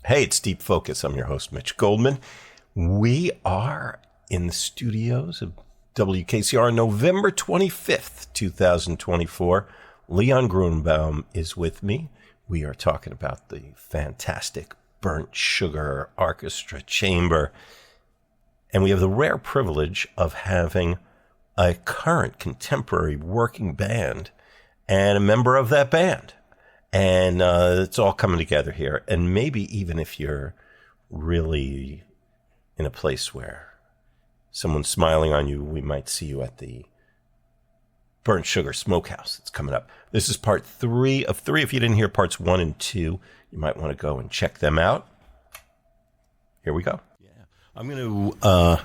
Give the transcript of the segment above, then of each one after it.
Hey, it's Deep Focus. I'm your host, Mitch Goldman. We are in the studios of WKCR November 25th, 2024. Leon Gruenbaum is with me. We are talking about the fantastic Sugar The Arkestra Chamber. And we have the rare privilege of having a current contemporary working band and a member of that band. And it's all coming together here. And maybe even if you're really in a place where someone's smiling on you, we might see you at the Burnt Sugar Smokehouse that's coming up. This is part 3 of 3. If you didn't hear parts 1 and 2, you might want to go and check them out. Here we go. Yeah, I'm going to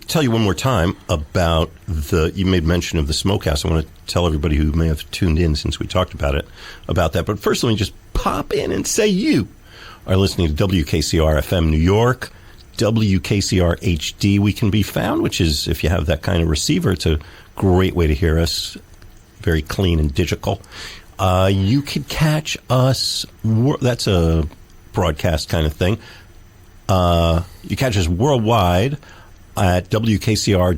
tell you one more time about you made mention of the Smokehouse. I want to tell everybody who may have tuned in since we talked about that. But first, let me just pop in and say you are listening to WKCR FM New York, WKCR HD. We can be found, which is, if you have that kind of receiver, it's a great way to hear us. Very clean and digital. You could catch us. That's a broadcast kind of thing. You catch us worldwide at WKCR.org.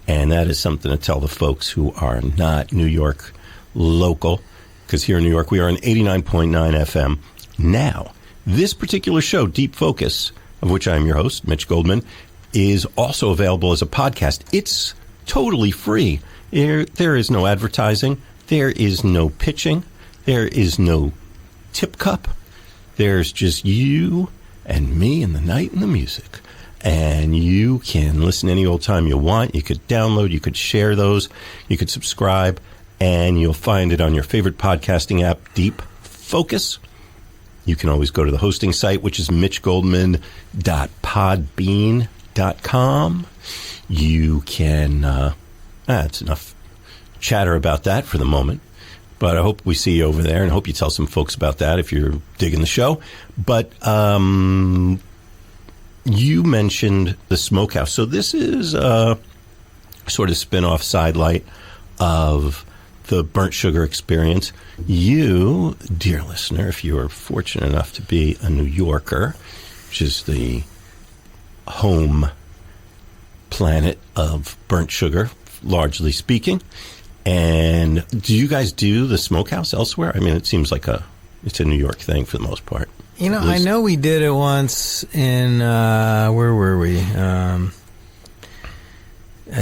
And that is something to tell the folks who are not New York local, because here in New York we are on 89.9 FM. Now, this particular show, Deep Focus, of which I am your host, Mitch Goldman, is also available as a podcast. It's totally free. There is no advertising. There is no pitching. There is no tip cup. There's just you and me and the night and the music. And you can listen any old time you want. You could download, you could share those, you could subscribe, and you'll find it on your favorite podcasting app, Deep Focus. You can always go to the hosting site, which is mitchgoldman.podbean.com. You can, that's enough chatter about that for the moment. But I hope we see you over there, and I hope you tell some folks about that if you're digging the show. But you mentioned the Smokehouse. So this is a sort of spin-off sidelight of the Burnt Sugar experience. You, dear listener, if you are fortunate enough to be a New Yorker, which is the home planet of Burnt Sugar, largely speaking. And do you guys do the Smokehouse elsewhere? I mean, it seems like it's a New York thing for the most part. You know, I know we did it once in, where were we? I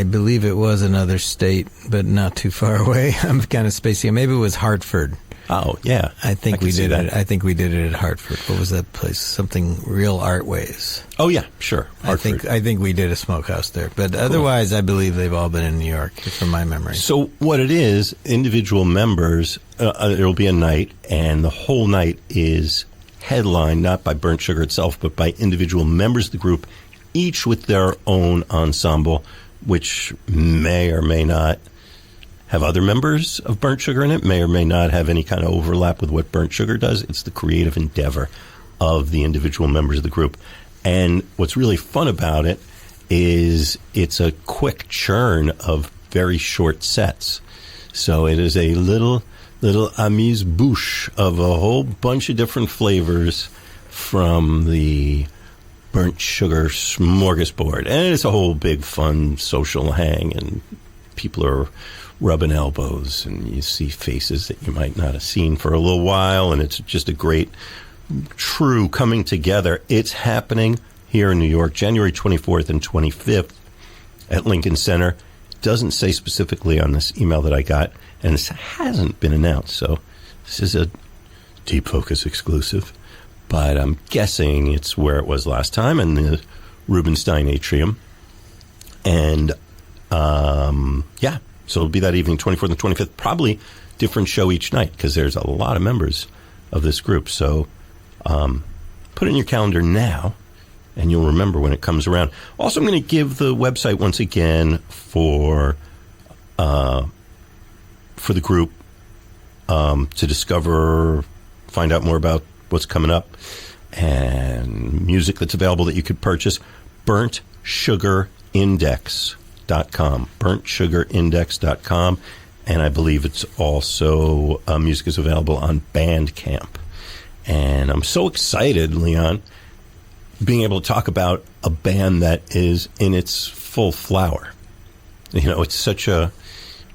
believe it was another state, but not too far away. I'm kind of spacing. Maybe it was Hartford. Oh, yeah. I think we did it. I think we did it at Hartford. What was that place? Something Real Artways. Oh, yeah, sure. Hartford. I think we did a Smokehouse there. But otherwise, I believe they've all been in New York, from my memory. So what it is, individual members, there will be a night, and the whole night is headlined not by Burnt Sugar itself, but by individual members of the group, each with their own ensemble, which may or may not have other members of Burnt Sugar in it, may or may not have any kind of overlap with what Burnt Sugar does. It's the creative endeavor of the individual members of the group. And what's really fun about it is it's a quick churn of very short sets. So it is a little amuse-bouche of a whole bunch of different flavors from the Burnt Sugar smorgasbord. And it's a whole big fun social hang, and people are rubbing elbows, and you see faces that you might not have seen for a little while, and it's just a great, true coming together. It's happening here in New York, January 24th and 25th at Lincoln Center. It doesn't say specifically on this email that I got, and this hasn't been announced, so this is a Deep Focus exclusive. But I'm guessing it's where it was last time, in the Rubenstein Atrium. And, yeah, so it'll be that evening, 24th and 25th. Probably different show each night, because there's a lot of members of this group. So put it in your calendar now, and you'll remember when it comes around. Also, I'm going to give the website once again for the group to discover, find out more about what's coming up, and music that's available that you could purchase. BurntSugarIndex.com. BurntSugarIndex.com. And I believe it's also music is available on Bandcamp. And I'm so excited, Leon, being able to talk about a band that is in its full flower. You know, it's such a...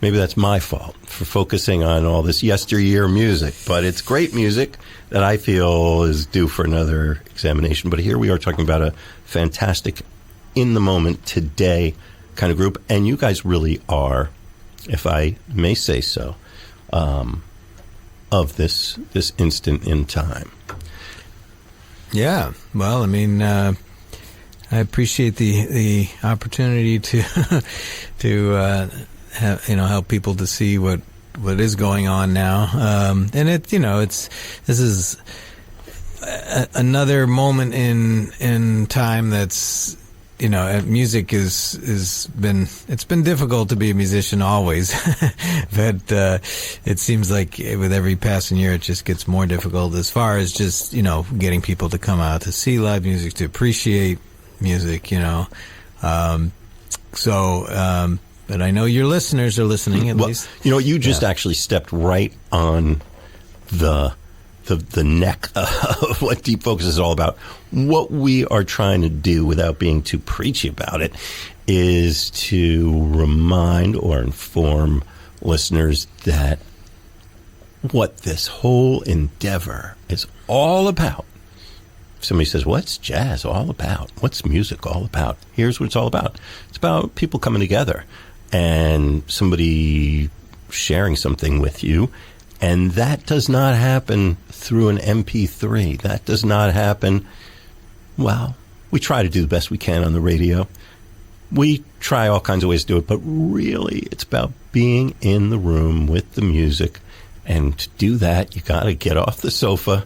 Maybe that's my fault for focusing on all this yesteryear music, but it's great music that I feel is due for another examination. But here we are talking about a fantastic, in-the-moment, today kind of group, and you guys really are, if I may say so, of this instant in time. Yeah, well, I mean, I appreciate the opportunity to help people to see what is going on now, and this is another moment in time that's, music it's been difficult to be a musician always, but it seems like with every passing year it just gets more difficult as far as just getting people to come out to see live music, to appreciate music, but I know your listeners are listening, at least. You just actually stepped right on the neck of what Deep Focus is all about. What we are trying to do, without being too preachy about it, is to remind or inform listeners that what this whole endeavor is all about. If somebody says, what's jazz all about? What's music all about? Here's what it's all about. It's about people coming together and somebody sharing something with you. And that does not happen through an MP3. That does not happen. Well, we try to do the best we can on the radio. We try all kinds of ways to do it, but really it's about being in the room with the music. And to do that, you got to get off the sofa.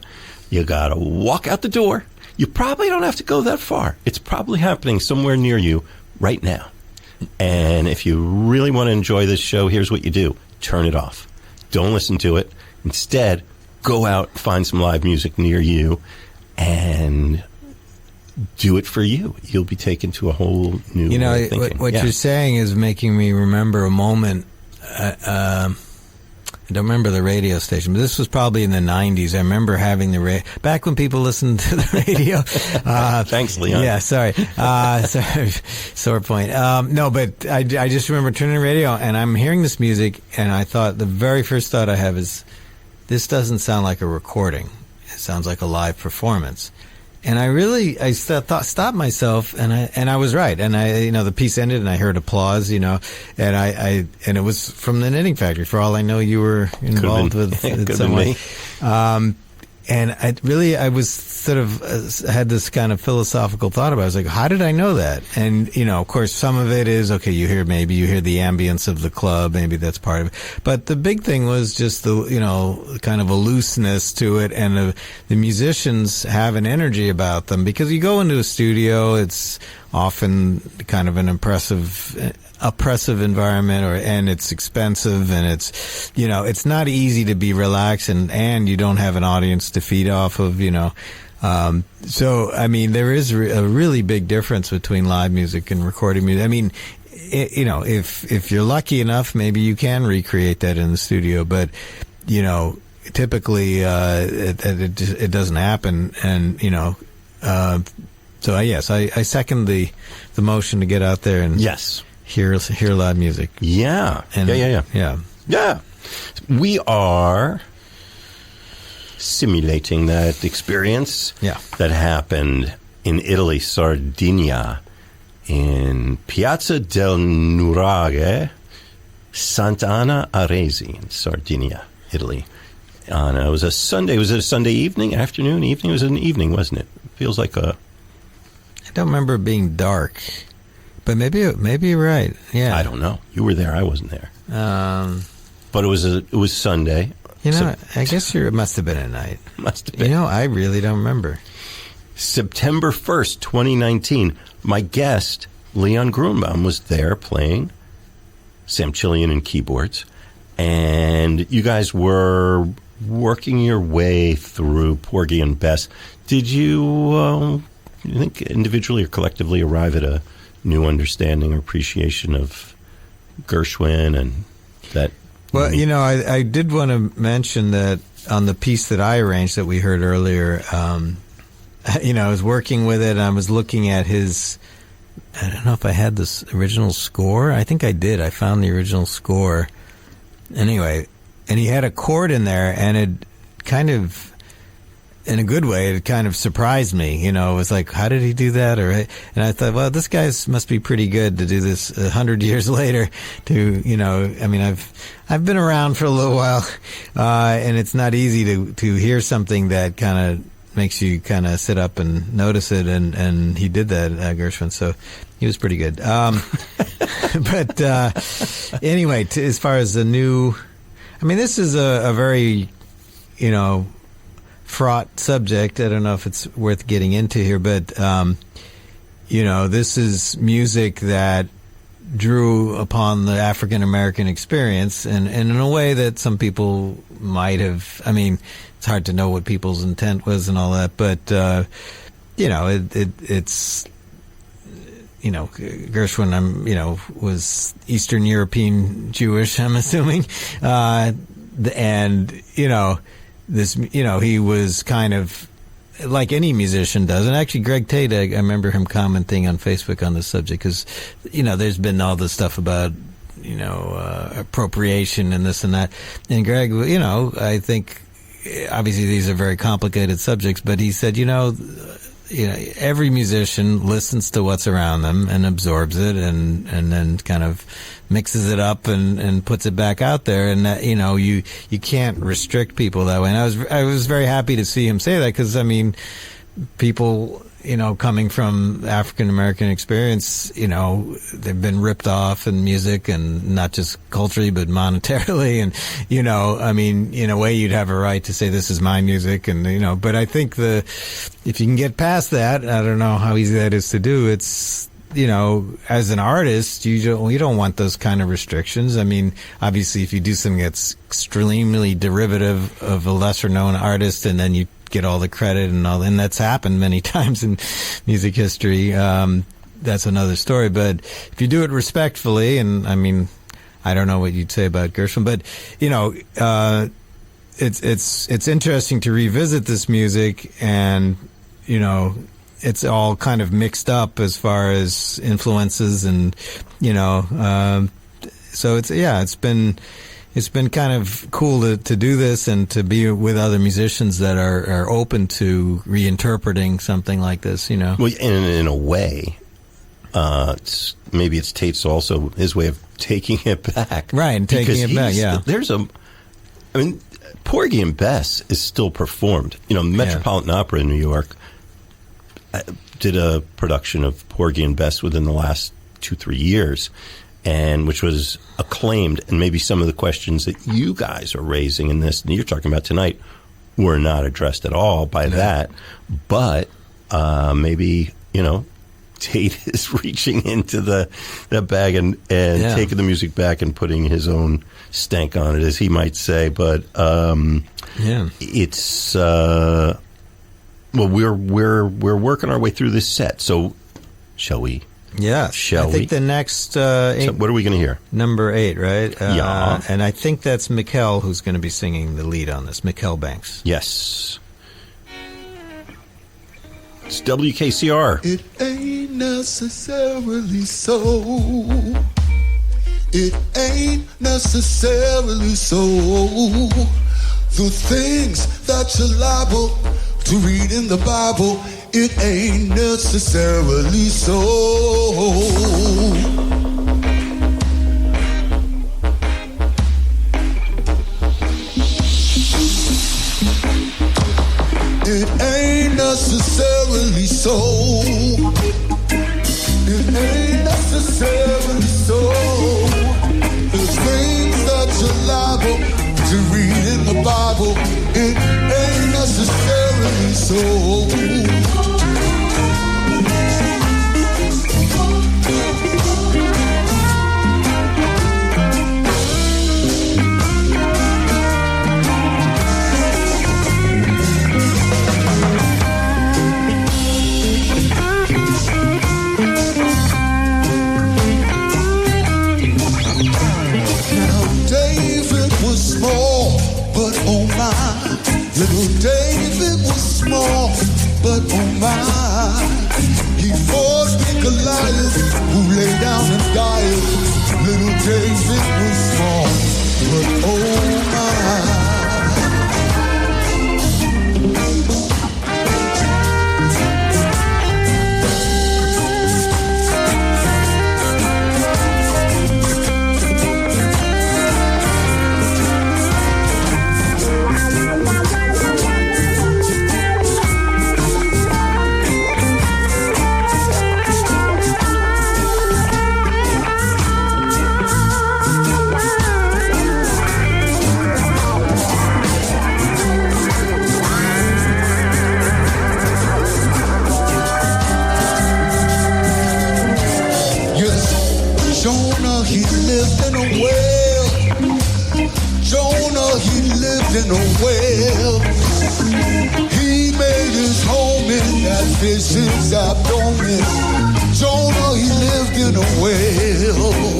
You got to walk out the door. You probably don't have to go that far. It's probably happening somewhere near you right now. And if you really want to enjoy this show, here's what you do. Turn it off. Don't listen to it. Instead, go out, find some live music near you, and do it for you. You'll be taken to a whole new way of thinking. What you're saying is making me remember a moment. I don't remember the radio station, but this was probably in the 90s. I remember having back when people listened to the radio. Thanks, Leon. Yeah, sorry. Sorry, sore point. No, but I just remember turning the radio, and I'm hearing this music, and I thought, the very first thought I have is, this doesn't sound like a recording. It sounds like a live performance. And I stopped myself, and I was right. And the piece ended, and I heard applause, and it was from the Knitting Factory. For all I know, you were involved with it some way. And I was sort of had this kind of philosophical thought about it. I was like, how did I know that? And, of course, some of it is, okay, you hear the ambience of the club. Maybe that's part of it. But the big thing was just the, kind of a looseness to it. And the musicians have an energy about them, because you go into a studio, it's often kind of an oppressive environment, and it's expensive, and it's not easy to be relaxed, and you don't have an audience to feed off of, so I mean, there is a really big difference between live music and recording music. I mean, if you're lucky enough, maybe you can recreate that in the studio, but typically it doesn't happen, and so yes, I second the motion to get out there and hear live music. Yeah. Yeah. We are simulating that experience that happened in Italy, Sardinia, in Piazza del Nuraghe, Sant'Anna Aresi in Sardinia, Italy. It was a Sunday. Was it a Sunday evening, afternoon, evening? It was an evening, wasn't it? Feels like a... I don't remember it being dark. But maybe you're right. Yeah, I don't know. You were there. I wasn't there. But it was Sunday. I guess it must have been at night. Must have been. I really don't remember. September 1st, 2019. My guest, Leon Gruenbaum, was there playing samchillian and keyboards, and you guys were working your way through Porgy and Bess. Did you think individually or collectively arrive at a new understanding or appreciation of Gershwin and that? Well, I did want to mention that on the piece that I arranged that we heard earlier, I was working with it, and I was looking at his, I don't know if I had this original score. I think I did. I found the original score. Anyway, and he had a chord in there, and it kind of, in a good way, it kind of surprised me. It was like, how did he do that? And I thought, well, this guy must be pretty good to do this 100 years later. I've been around for a little while, and it's not easy to hear something that kind of makes you kind of sit up and notice it. And he did that, Gershwin. So he was pretty good. But anyway, as far as the new, this is a very, fraught subject. I don't know if it's worth getting into here, but this is music that drew upon the African American experience, and in a way that some people might have. It's hard to know what people's intent was and all that, but it's Gershwin, was Eastern European Jewish, I'm assuming, and this, he was kind of like any musician does. And actually, Greg Tate, I remember him commenting on Facebook on this subject because, there's been all this stuff about, appropriation and this and that. And Greg, I think, obviously these are very complicated subjects, but he said, every musician listens to what's around them and absorbs it and then kind of mixes it up and puts it back out there. And that, you can't restrict people that way. And I was very happy to see him say that because, people, coming from African American experience, they've been ripped off in music and not just culturally, but monetarily. And, in a way you'd have a right to say this is my music. And, but I think if you can get past that, I don't know how easy that is to do. It's, as an artist, you don't want those kind of restrictions. Obviously if you do something that's extremely derivative of a lesser known artist and then you get all the credit and all, and that's happened many times in music history. That's another story. But if you do it respectfully, and I don't know what you'd say about Gershwin, but it's interesting to revisit this music, and it's all kind of mixed up as far as influences, and so it's been kind of cool to do this and to be with other musicians that are open to reinterpreting something like this, Well, in a way, maybe it's Tate's also his way of taking it back. Right, and taking it back, yeah. Porgy and Bess is still performed. Metropolitan Opera in New York did a production of Porgy and Bess within the last 2-3 years, and which was acclaimed. And maybe some of the questions that you guys are raising in this, and you're talking about tonight, were not addressed at all by that. But maybe, Tate is reaching into the bag and taking the music back and putting his own stank on it, as he might say. But it's we're working our way through this set. So shall we? Yeah, Shall we? I think the next... so what are we going to hear? Number 8, right? Yeah. And I think that's Mikkel who's going to be singing the lead on this, Mikkel Banks. Yes. It's WKCR. It ain't necessarily so. It ain't necessarily so. The things that you're liable to read in the Bible, it ain't necessarily so. It ain't necessarily so. It ain't necessarily so. There's things that you're liable to read in the Bible. It ain't necessarily so. Small, but oh my, but oh my, he fought big Goliath, who lay down and died. Little David was small, but oh my. In a well, he made his home in that fish's abdomen. Jonah, he lived in a well.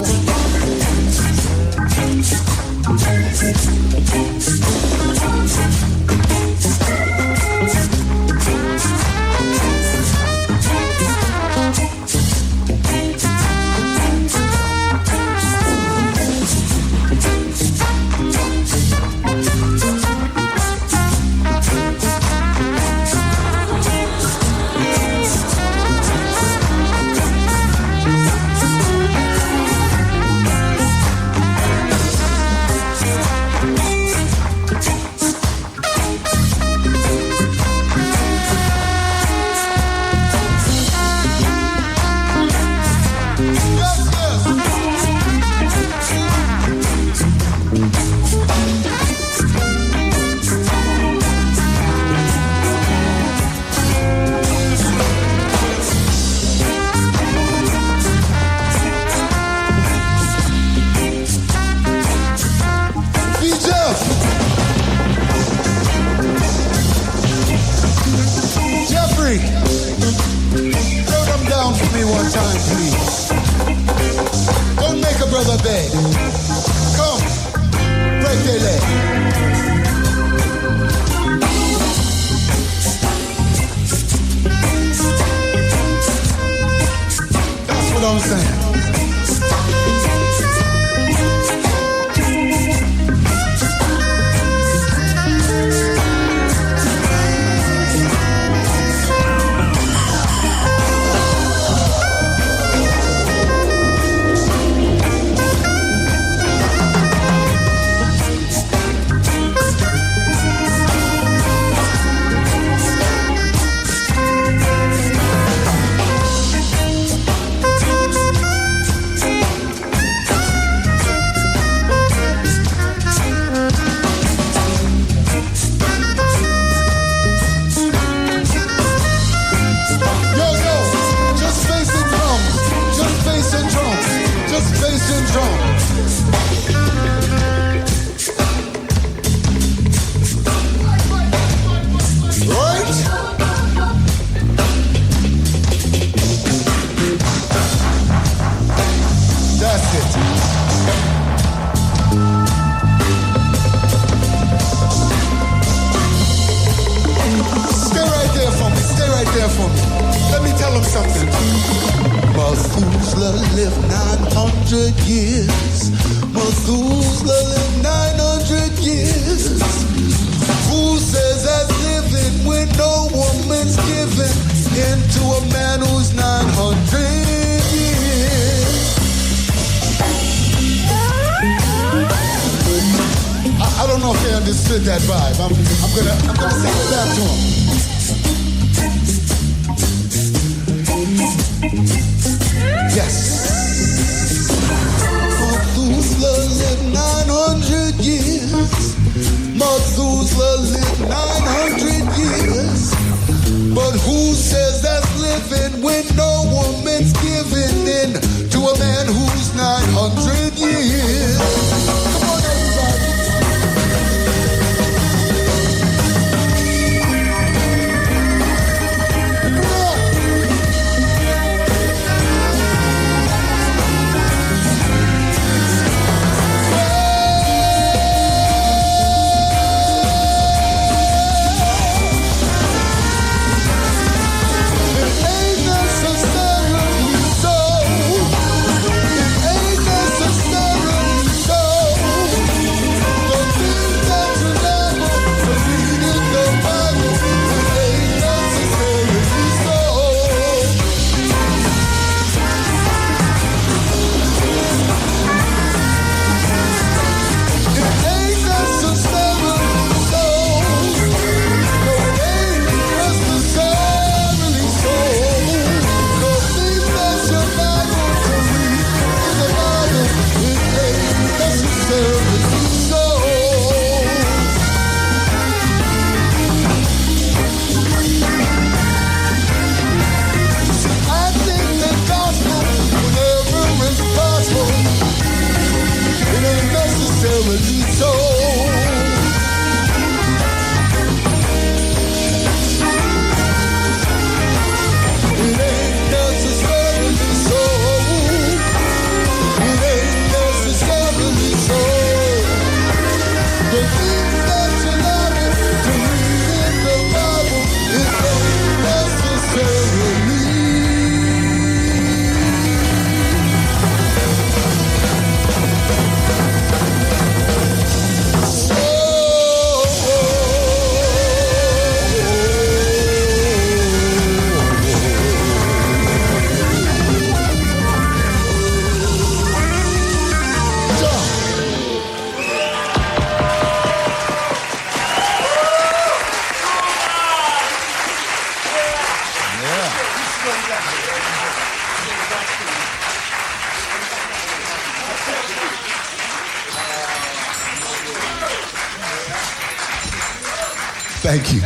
Thank you.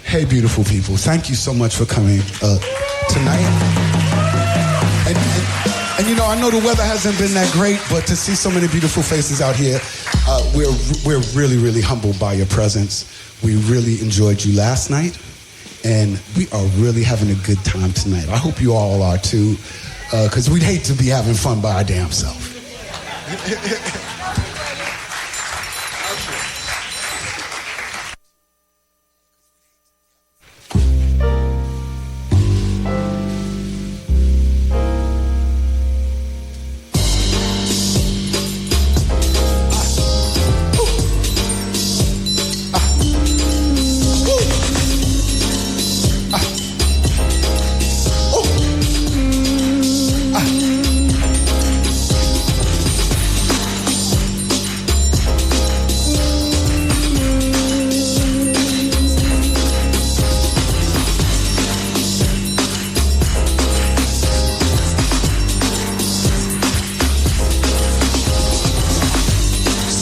Hey, beautiful people. Thank you so much for coming tonight. And you know, I know the weather hasn't been that great, but to see so many beautiful faces out here, we're really, really humbled by your presence. We really enjoyed you last night, and we are really having a good time tonight. I hope you all are too, because we'd hate to be having fun by our damn self.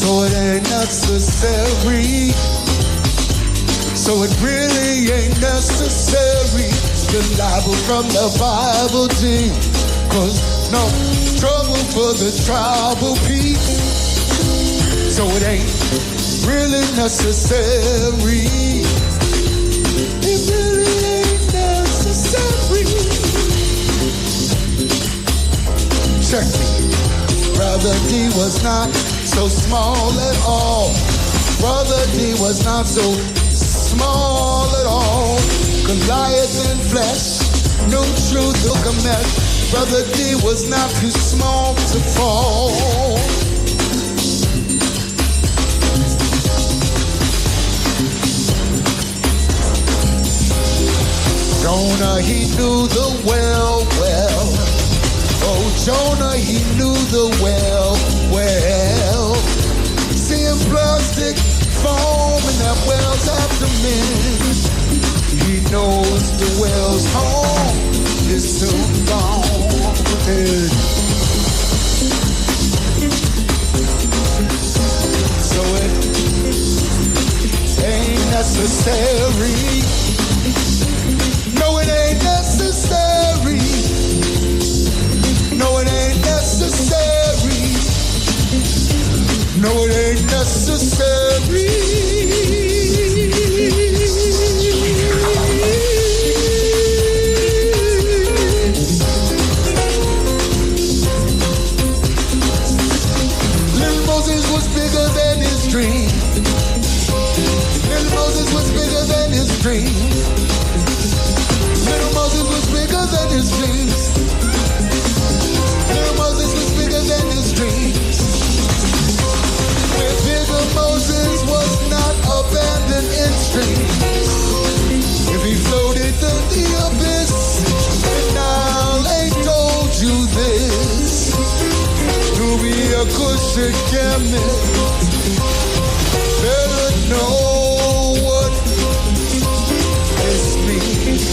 So it ain't necessary. So it really ain't necessary. The libel from the Bible team. Cause no trouble for the tribal peace. So it ain't really necessary. It really ain't necessary. Check me. Brother D was not so small at all. Brother D was not so small at all. Goliath in flesh, no truth took a mess. Brother D was not too small to fall. Jonah, he knew the well. Oh, Jonah, he knew the well. Seeing plastic foam in that whale's abdomen, he knows the whale's home is soon gone. So it ain't necessary. No, it ain't necessary. No, it ain't necessary. No, it ain't necessary. Little Moses was bigger than his dream. Little Moses was bigger than his dream. Little Moses was bigger than his dreams. Little Moses was bigger than his dreams. Where bigger Moses was not abandoned in streams. If he floated through the abyss, and now they told you this, to be a Cushion chemist, better know what this means.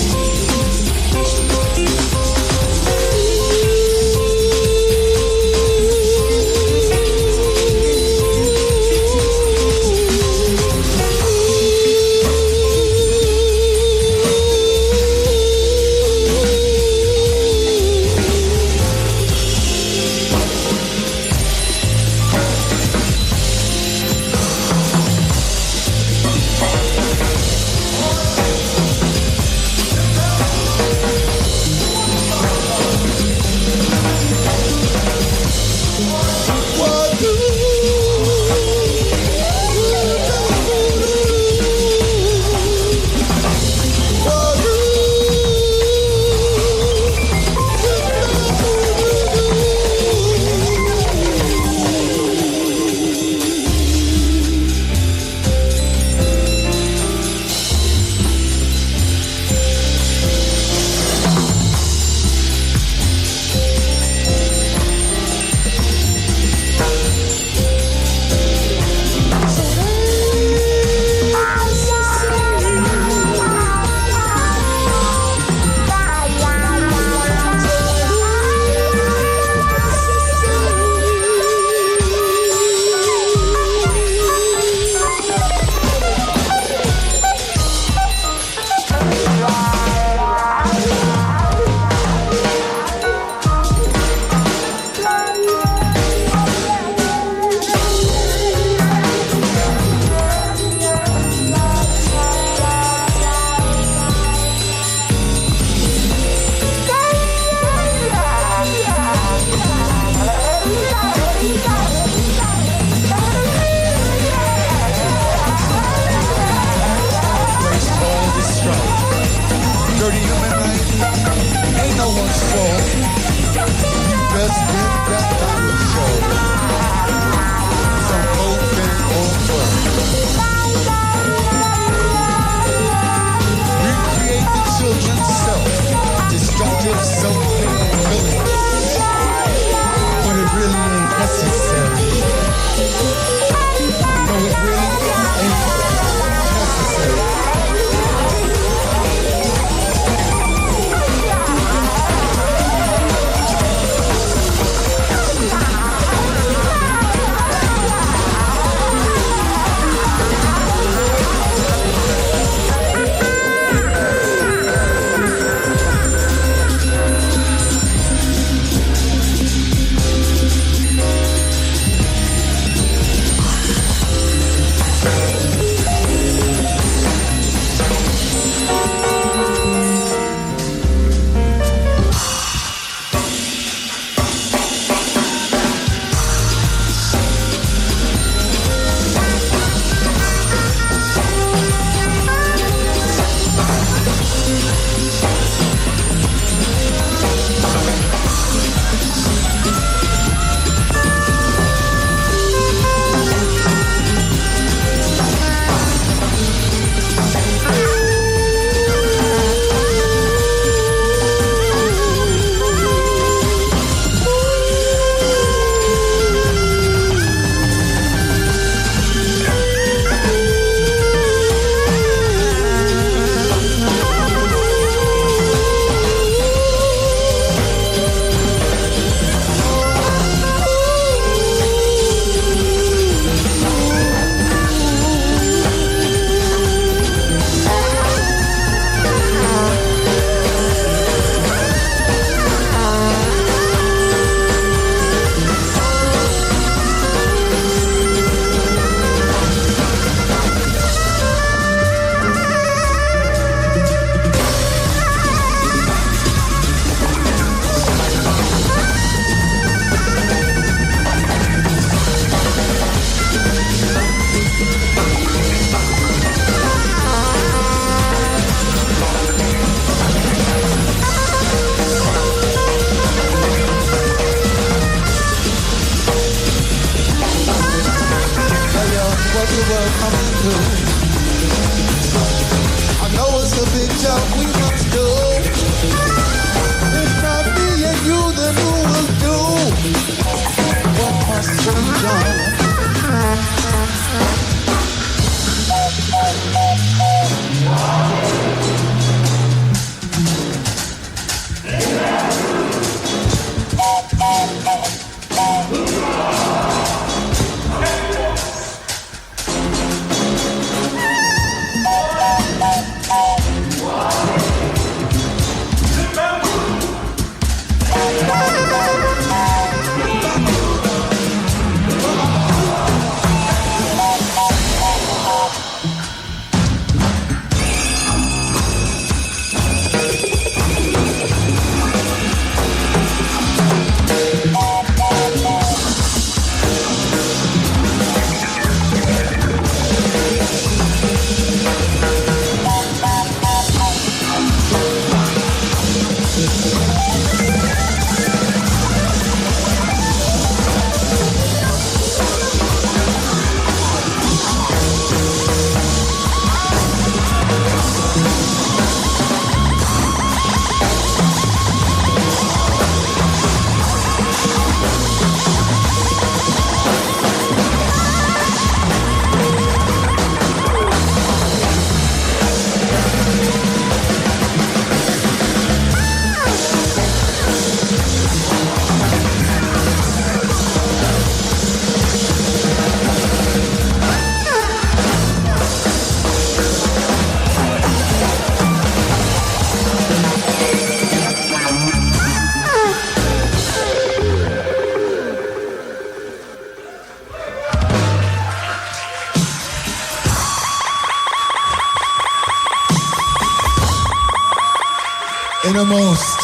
Innermost.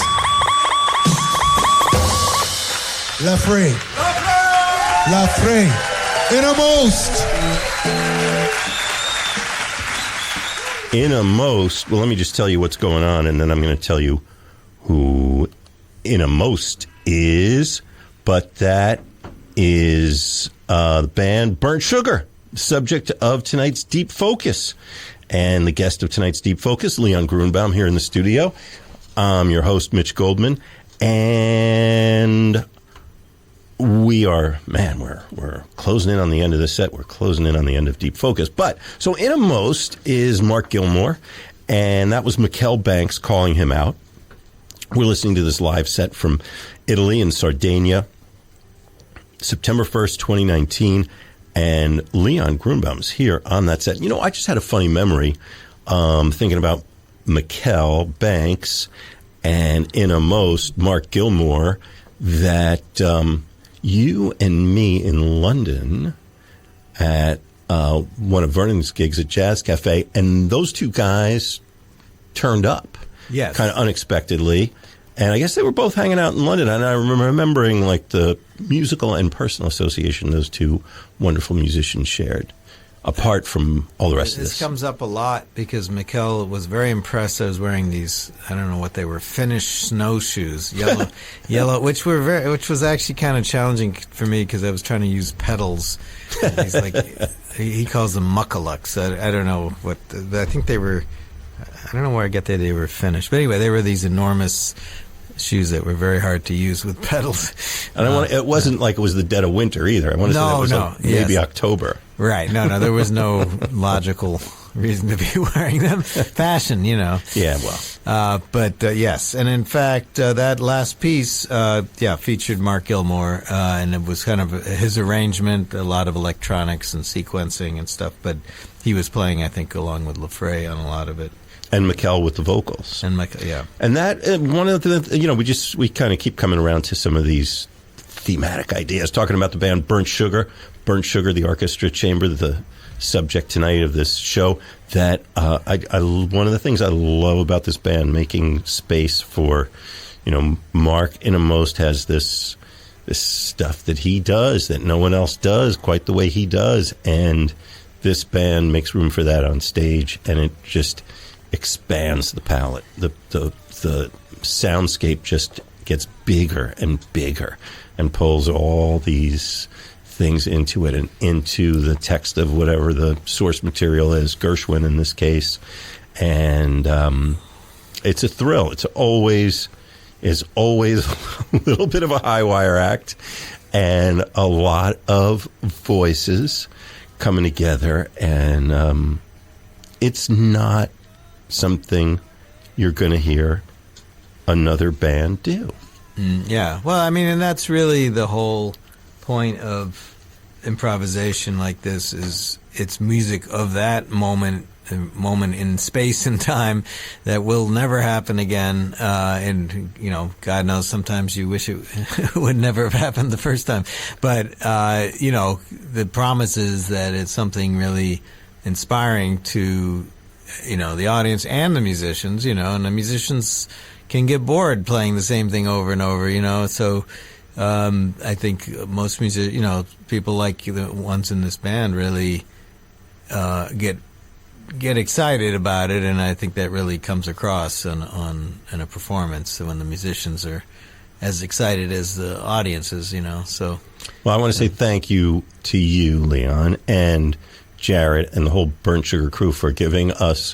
Lafray. Lafray. Innermost. Innermost. Well, let me just tell you what's going on, and then I'm going to tell you who Innermost is. But that is the band Burnt Sugar, subject of tonight's Deep Focus. And the guest of tonight's Deep Focus, Leon Gruenbaum, here in the studio. I'm your host, Mitch Goldman. And we are, we're closing in on the end of this set. We're closing in on the end of Deep Focus. But, so Innermost is Mark Gilmore, and that was Mikkel Banks calling him out. We're listening to this live set from Italy and Sardinia, September 1st, 2019. And Leon Gruenbaum's here on that set. You know, I just had a funny memory thinking about Mikkel Banks and Innermost, Mark Gilmore, that you and me in London at one of Vernon's gigs at Jazz Cafe, and those two guys turned up. Yes. Kind of unexpectedly. And I guess they were both hanging out in London. And I remember remembering like the musical and personal association those two wonderful musicians shared, apart from all the rest of this. This comes up a lot because Mikkel was very impressed. I was wearing these, I don't know what they were, Finnish snowshoes, yellow, which was actually kind of challenging for me because I was trying to use pedals. And he's like, he calls them muckalucks. I don't know what, I think they were, I don't know where I get that they were Finnish. But anyway, they were these enormous shoes that were very hard to use with pedals. And it wasn't like it was the dead of winter either. I want to say that was like maybe October. Right. No, there was no logical reason to be wearing them. Fashion, you know. Yeah, well. But yes. And in fact, that last piece, featured Mark Gilmore, and it was kind of his arrangement, a lot of electronics and sequencing and stuff. But he was playing, I think, along with LaFrey on a lot of it. And Mikkel with the vocals. And Mikkel, yeah. And that, one of the, we kind of keep coming around to some of these thematic ideas, talking about the band Burnt Sugar, the Arkestra Chamber, the subject tonight of this show, that one of the things I love about this band, making space for, Mark Inamost has this stuff that he does that no one else does quite the way he does, and this band makes room for that on stage, and it just expands the palette. The soundscape just gets bigger and bigger and pulls all these things into it and into the text of whatever the source material is, Gershwin in this case. And it's a thrill. It's always a little bit of a high wire act and a lot of voices coming together, and it's not something you're going to hear another band do. Yeah. Well, I mean, and that's really the whole point of improvisation like this, is it's music of that moment in space and time that will never happen again. And, God knows sometimes you wish it would never have happened the first time. But, the promise is that it's something really inspiring to the audience and the musicians, and the musicians can get bored playing the same thing over and over, so I think most people like the ones in this band really get excited about it, and I think that really comes across in a performance when the musicians are as excited as the audience is, so. Well, I want to say thank you to you, Leon, and Jared and the whole Burnt Sugar crew for giving us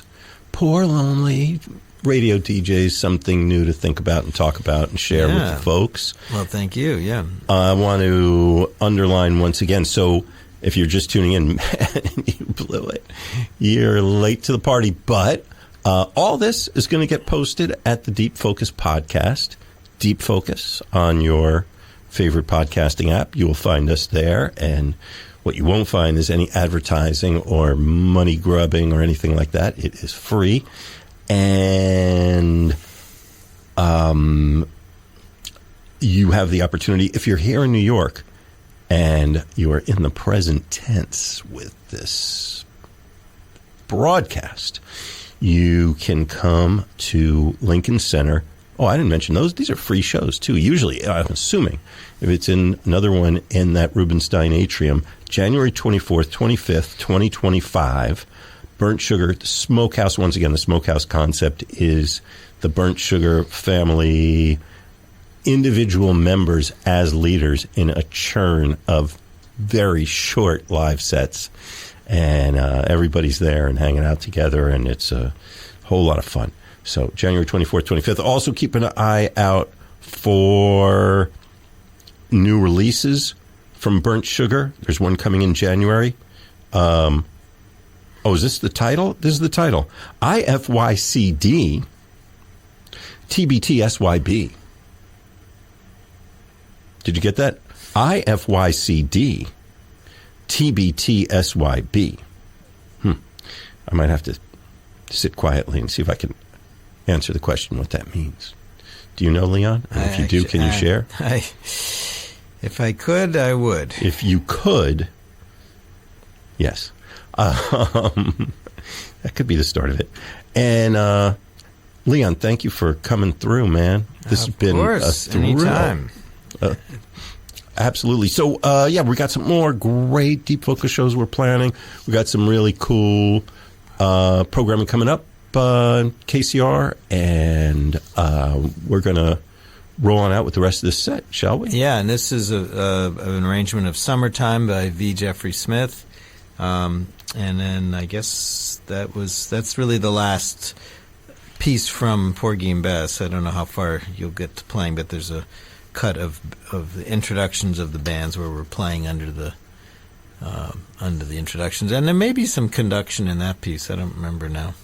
poor, lonely radio DJs something new to think about and talk about and share with the folks. Well, thank you, yeah. I want to underline once again, so if you're just tuning in, man, you blew it. You're late to the party, but all this is going to get posted at the Deep Focus podcast, Deep Focus, on your favorite podcasting app. You will find us there, and what you won't find is any advertising or money grubbing or anything like that. It is free. And you have the opportunity, if you're here in New York and you are in the present tense with this broadcast, you can come to Lincoln Center. Oh, I didn't mention those. These are free shows, too. Usually, I'm assuming, if it's in another one in that Rubenstein Atrium, January 24th, 25th, 2025, Burnt Sugar, the Smokehouse. Once again, the Smokehouse concept is the Burnt Sugar family, individual members as leaders in a churn of very short live sets. And everybody's there and hanging out together, and it's a whole lot of fun. So January 24th, 25th. Also keep an eye out for new releases from Burnt Sugar. There's one coming in January. Is this the title? This is the title. IFYCD TBTSYB. Did you get that? IFYCD TBTSYB. I might have to sit quietly and see if I can answer the question what that means. Do you know, Leon? And if you do, can you share? If I could, I would. If you could, yes. That could be the start of it. And Leon, thank you for coming through, man. This has been a thrill. Anytime. Absolutely. So, we got some more great Deep Focus shows we're planning. We got some really cool programming coming up, KCR, and we're going to roll on out with the rest of this set, shall we? Yeah, and this is an arrangement of Summertime by V. Jeffrey Smith. And then I guess that's really the last piece from Porgy and Bess. I don't know how far you'll get to playing, but there's a cut of the introductions of the bands where we're playing under the introductions, and there may be some conduction in that piece. I don't remember now.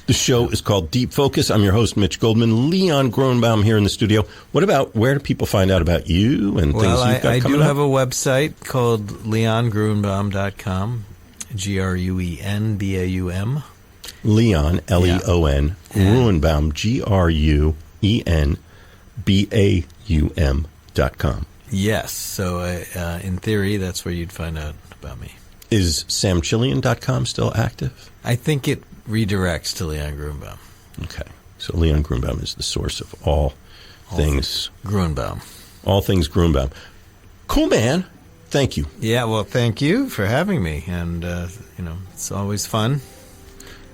The show is called Deep Focus. I'm your host, Mitch Goldman. Leon Gruenbaum here in the studio. What about, where do people find out about you and things you've got coming up? I do have a website called leongruenbaum.com, Gruenbaum. Leon, Leon, Gruenbaum, Gruenbaum.com. Yes, so in theory, that's where you'd find out about me. Is samchillian.com still active? I think it redirects to Leon Gruenbaum. Okay, so Leon Gruenbaum is the source of all things Gruenbaum. All things Gruenbaum. Cool, man. Thank you. Yeah, well, thank you for having me, and it's always fun.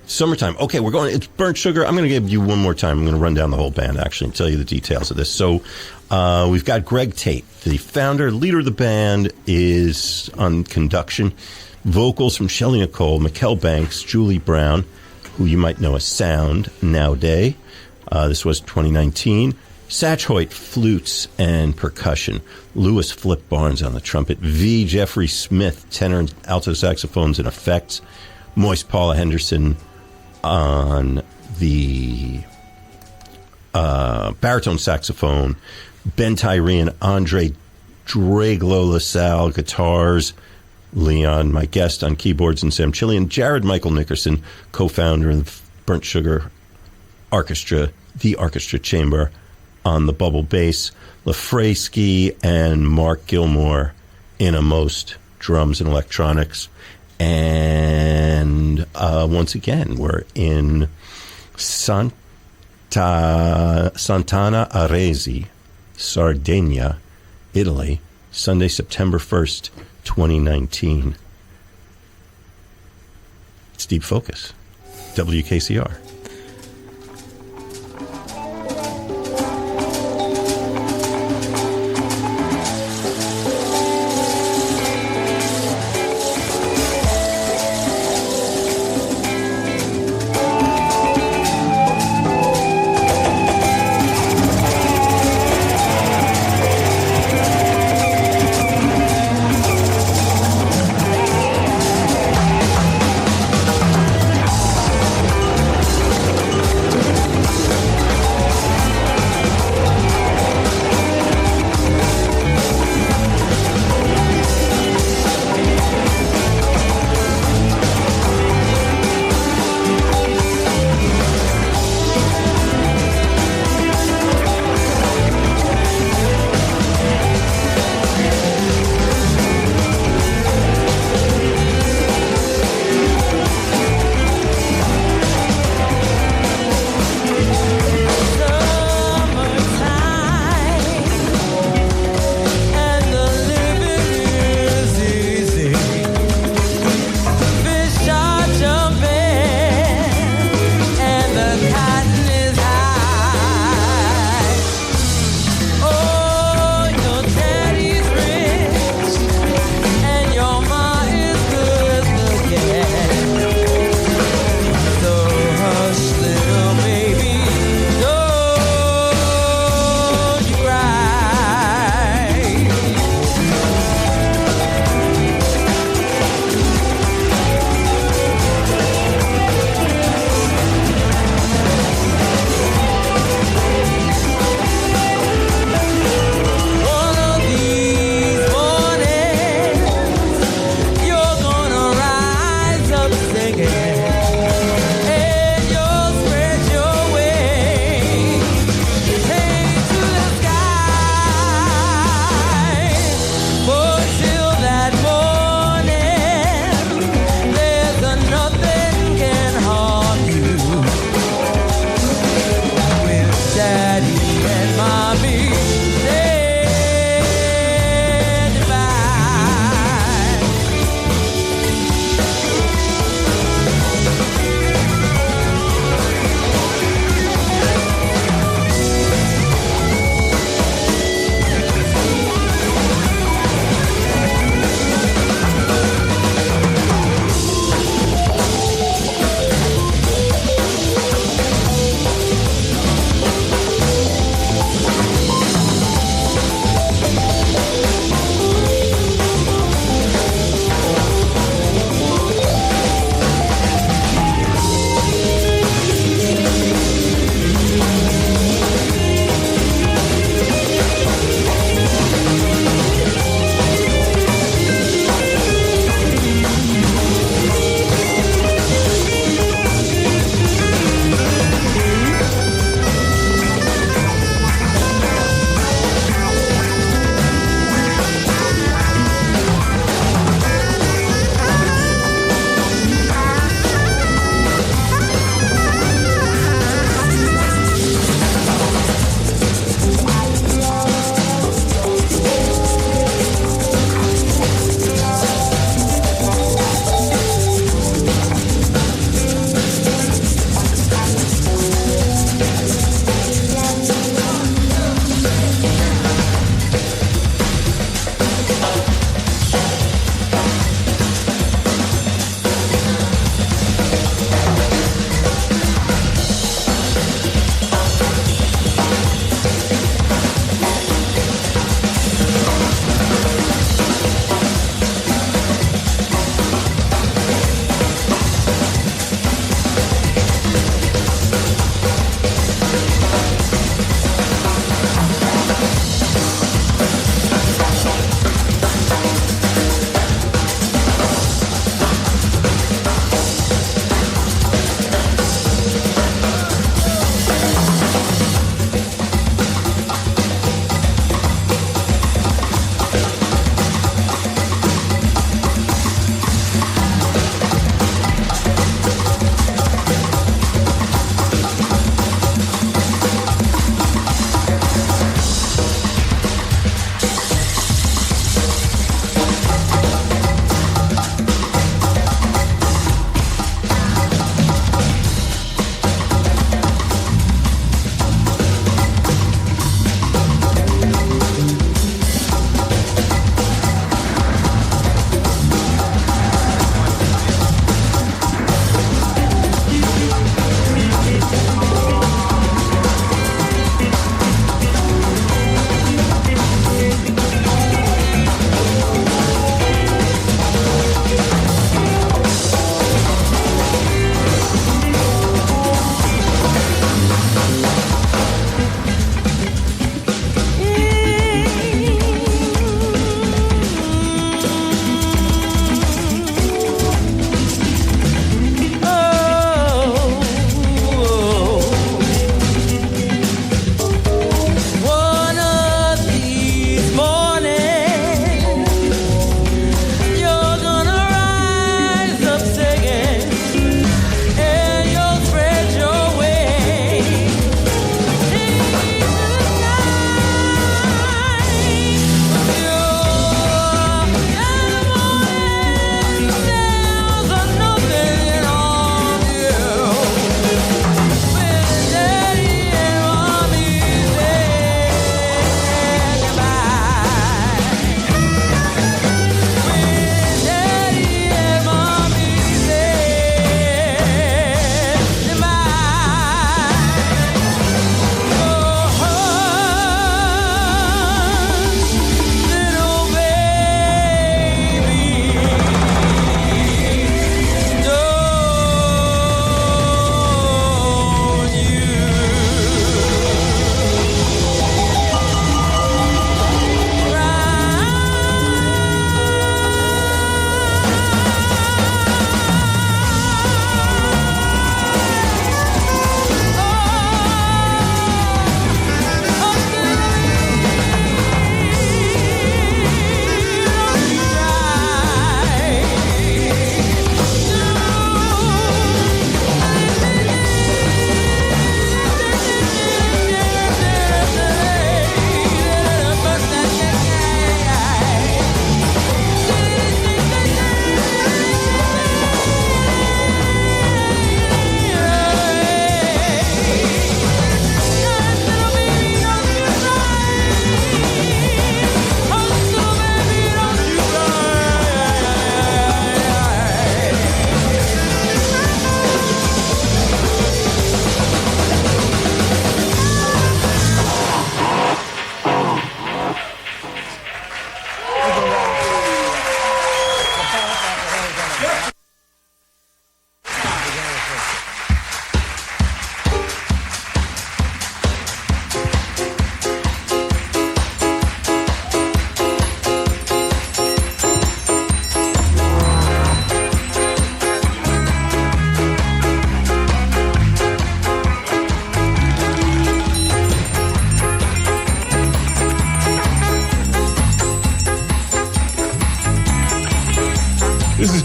Summertime. Okay, we're going. It's Burnt Sugar. I'm going to give you one more time. I'm going to run down the whole band, actually, and tell you the details of this. So we've got Greg Tate, the founder, leader of the band, is on conduction. Vocals from Shelley Nicole, Mikkel Banks, Julie Brown, who you might know as Sound nowadays. This was 2019. Satch Hoyt, flutes and percussion. Lewis Flip Barnes on the trumpet. V. Jeffrey Smith, tenor and alto saxophones and effects. Moist Paula Henderson on the baritone saxophone. Ben Tyree and Andre Draglo LaSalle guitars. Leon, my guest, on keyboards and samchillian. Jared Michael Nickerson, co-founder of the Burnt Sugar Arkestra, the Arkestra Chamber, on the bubble bass. Lafresky and Mark Gilmore in most drums and electronics. And once again, we're in Sant'Anna Aresi, Sardinia, Italy, Sunday, September 1st, 2019. It's Deep Focus, WKCR.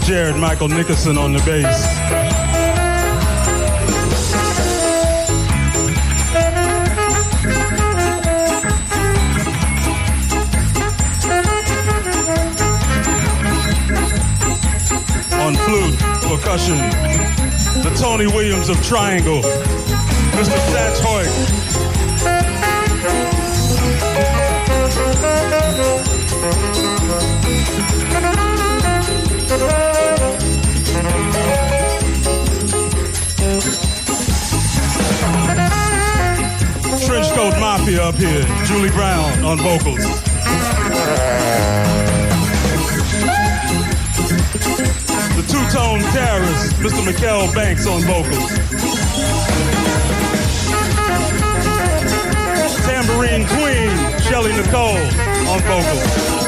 Jared Michael Nickerson on the bass. On flute, percussion, the Tony Williams of Triangle, Mr. Satch Hoyt. Trenchcoat Mafia up here, Julie Brown on vocals. The Two-Tone Terrorist, Mr. Mikkel Banks on vocals. Tambourine Queen, Shelly Nicole on vocals.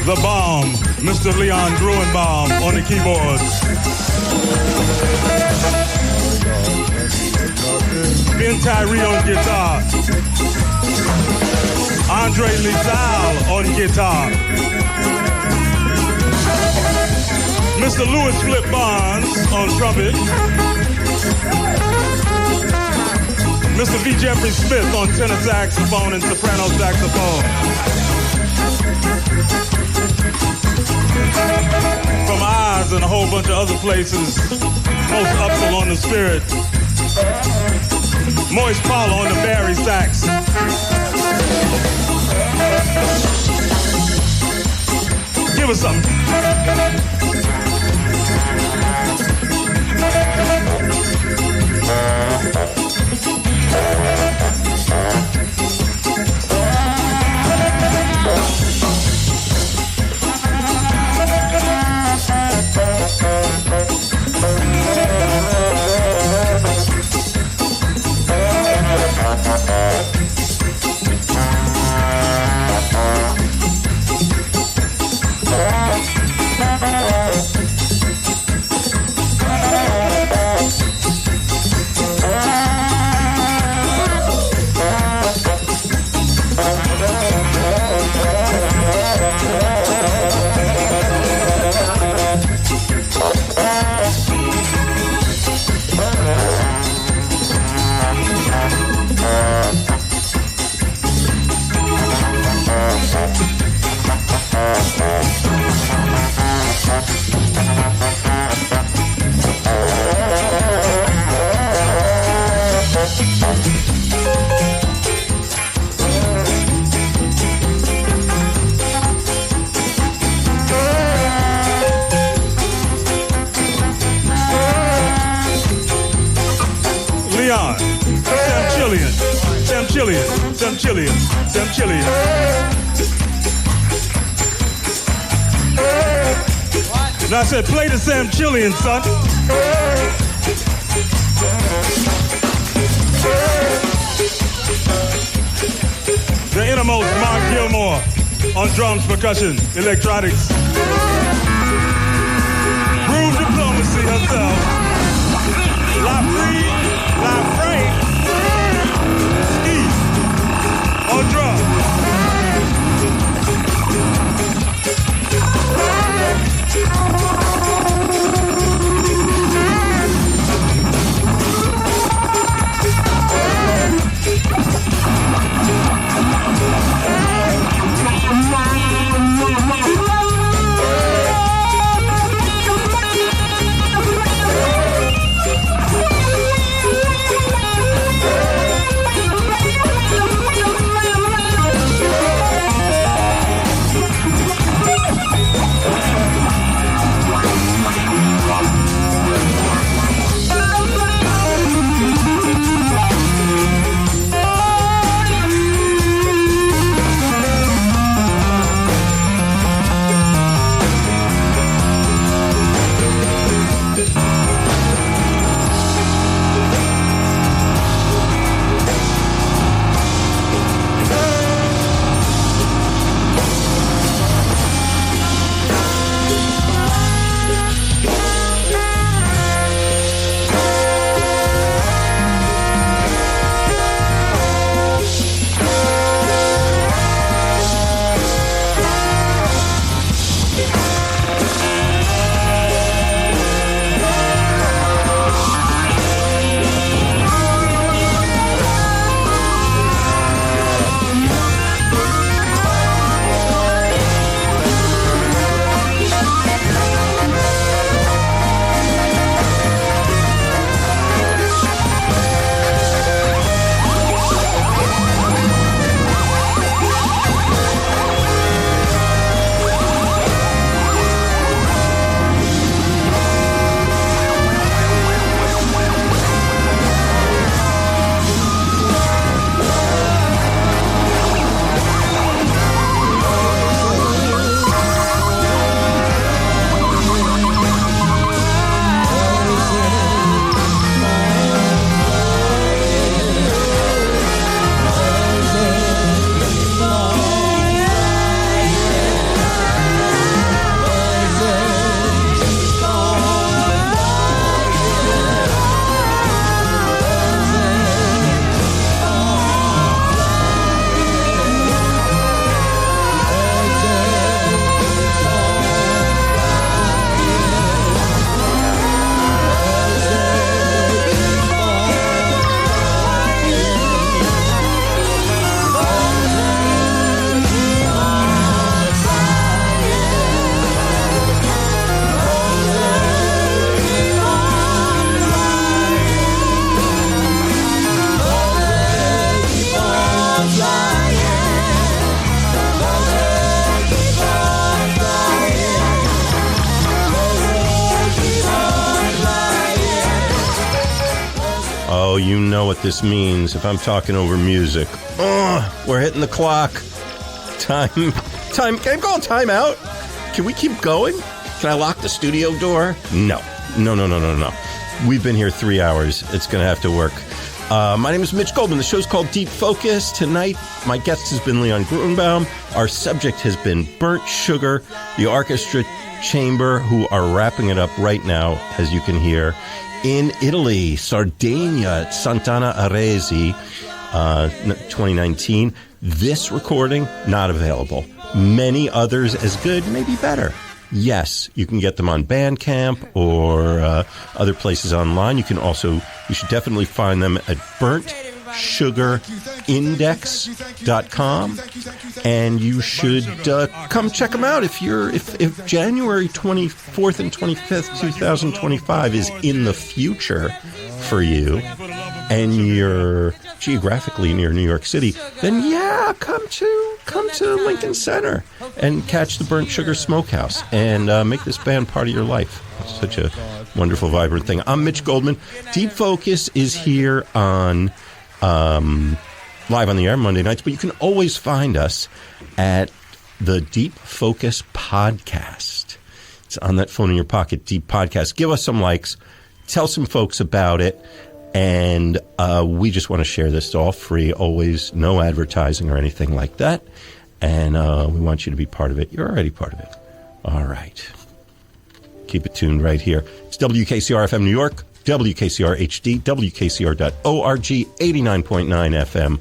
The Bomb, Mr. Leon Gruenbaum on the keyboards. Ben Tyree on guitar. Andre Lizal on guitar. Mr. Louis Flip Barnes on trumpet. Mr. V. Jeffrey Smith on tenor saxophone and soprano saxophone. From Oz and a whole bunch of other places, most upsell on the spirit. Moist Paula on the Barry sax. Give us something. Samchillian. Now I said, play the Samchillian, son. The innermost Mark Gilmore on drums, percussion, electronics. Groove diplomacy herself. La Free, La Frank. On drum. you know what this means if I'm talking over music. We're hitting the clock. Time. Can I call time out? Can we keep going? Can I lock the studio door? No. We've been here 3 hours. It's going to have to work. My name is Mitch Goldman. The show's called Deep Focus. Tonight, my guest has been Leon Gruenbaum. Our subject has been Burnt Sugar, the Arkestra Chamber, who are wrapping it up right now, as you can hear, in Italy, Sardinia, at Sant'Anna Aresi, 2019. This recording, not available. Many others as good, maybe better. Yes, you can get them on Bandcamp or other places online. You should definitely find them at burntsugarindex.com, and you should come check them out if January 24th and 25th, 2025 is in the future for you, and you're geographically near New York City, then yeah, come to Lincoln Center and catch the Burnt Sugar Smokehouse and make this band part of your life. It's such a wonderful, vibrant thing. I'm Mitch Goldman. Deep Focus is here on live on the air Monday nights, but you can always find us at the Deep Focus Podcast. It's on that phone in your pocket, Deep Podcast. Give us some likes. Tell some folks about it. And we just want to share this all free, always no advertising or anything like that. And we want you to be part of it. You're already part of it. All right. Keep it tuned right here. It's WKCR FM New York, WKCR HD, WKCR.org, 89.9 FM.